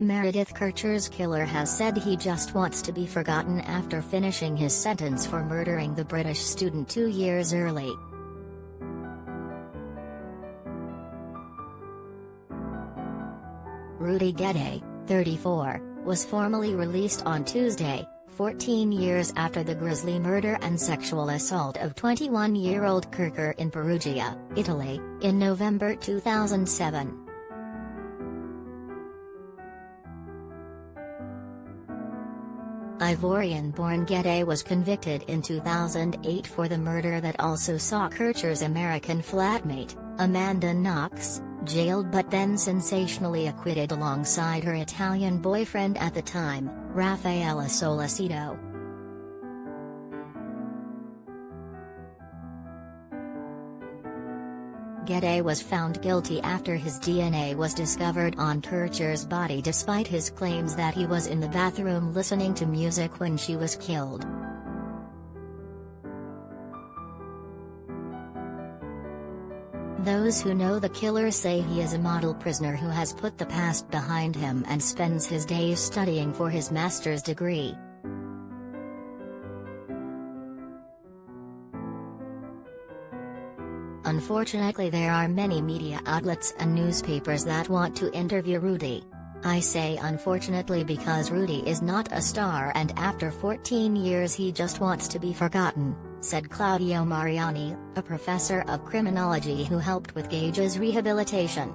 Meredith Kercher's killer has said he just wants to be forgotten after finishing his sentence for murdering the British student 2 years early. Rudy Guede, 34, was formally released on Tuesday, 14 years after the grisly murder and sexual assault of 21-year-old Kercher in Perugia, Italy, in November 2007. Ivorian-born Guede was convicted in 2008 for the murder that also saw Kercher's American flatmate, Amanda Knox, jailed but then sensationally acquitted alongside her Italian boyfriend at the time, Raffaele Sollecito. Guede was found guilty after his DNA was discovered on Kercher's body despite his claims that he was in the bathroom listening to music when she was killed. Those who know the killer say he is a model prisoner who has put the past behind him and spends his days studying for his master's degree. Unfortunately, there are many media outlets and newspapers that want to interview Rudy. I say unfortunately because Rudy is not a star and after 14 years he just wants to be forgotten, said Claudio Mariani, a professor of criminology who helped with Gage's rehabilitation.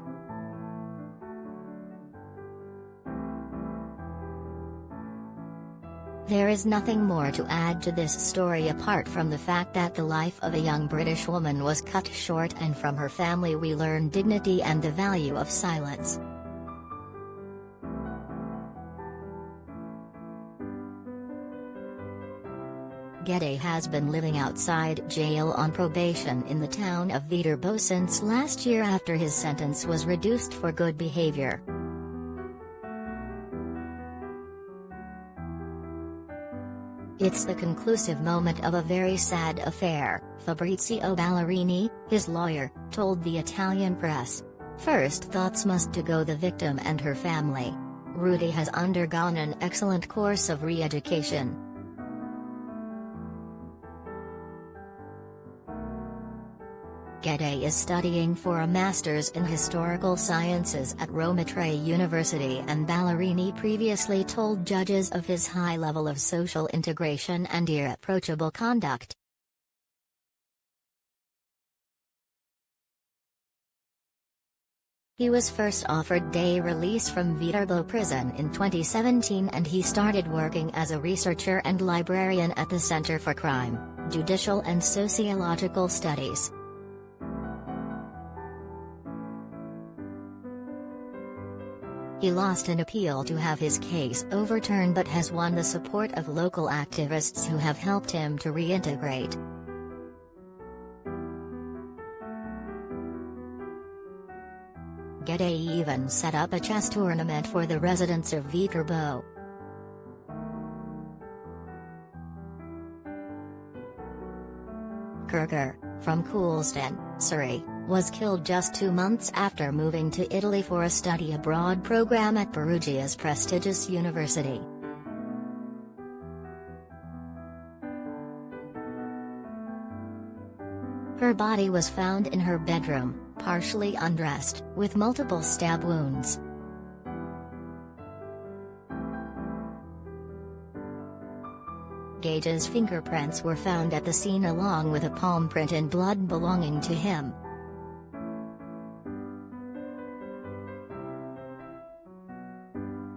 There is nothing more to add to this story apart from the fact that the life of a young British woman was cut short, and from her family we learn dignity and the value of silence. Guede has been living outside jail on probation in the town of Viterbo since last year after his sentence was reduced for good behavior. It's the conclusive moment of a very sad affair, Fabrizio Ballerini, his lawyer, told the Italian press. First thoughts must to go the victim and her family. Rudy has undergone an excellent course of re-education. Guede is studying for a master's in historical sciences at Rome University, and Ballerini previously told judges of his high level of social integration and irreproachable conduct. He was first offered day release from Viterbo prison in 2017 and he started working as a researcher and librarian at the Center for Crime, Judicial and Sociological Studies. He lost an appeal to have his case overturned but has won the support of local activists who have helped him to reintegrate. Guede even set up a chess tournament for the residents of Viterbo. Kercher, from Coulsdon, Surrey, was killed just 2 months after moving to Italy for a study abroad program at Perugia's prestigious university. Her body was found in her bedroom, partially undressed, with multiple stab wounds. Gage's fingerprints were found at the scene along with a palm print in blood belonging to him.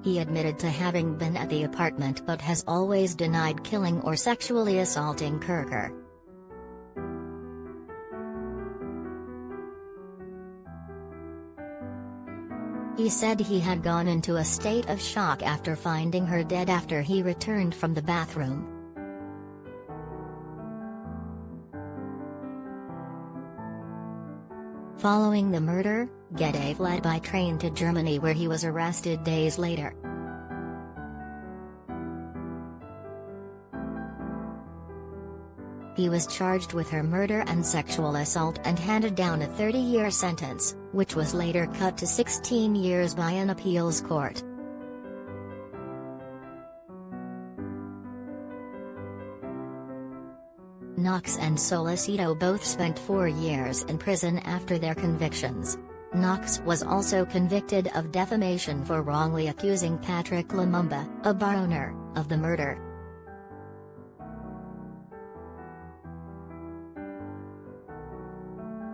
He admitted to having been at the apartment but has always denied killing or sexually assaulting Kercher. He said he had gone into a state of shock after finding her dead after he returned from the bathroom. Following the murder, Guede fled by train to Germany where he was arrested days later. He was charged with her murder and sexual assault and handed down a 30-year sentence, which was later cut to 16 years by an appeals court. Knox and Solicito both spent 4 years in prison after their convictions. Knox was also convicted of defamation for wrongly accusing Patrick Lumumba, a bar owner, of the murder.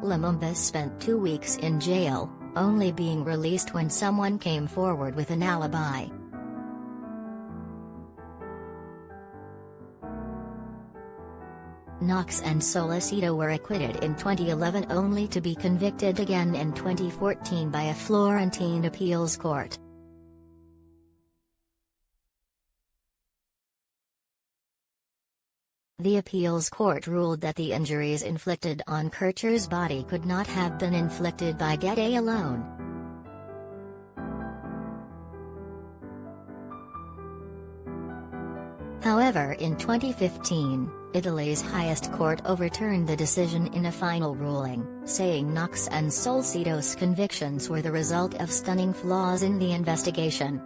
Lumumba spent 2 weeks in jail, only being released when someone came forward with an alibi. Knox and Solicito were acquitted in 2011 only to be convicted again in 2014 by a Florentine appeals court. The appeals court ruled that the injuries inflicted on Kercher's body could not have been inflicted by Guede alone. However, in 2015, Italy's highest court overturned the decision in a final ruling, saying Knox and Solicito's convictions were the result of stunning flaws in the investigation.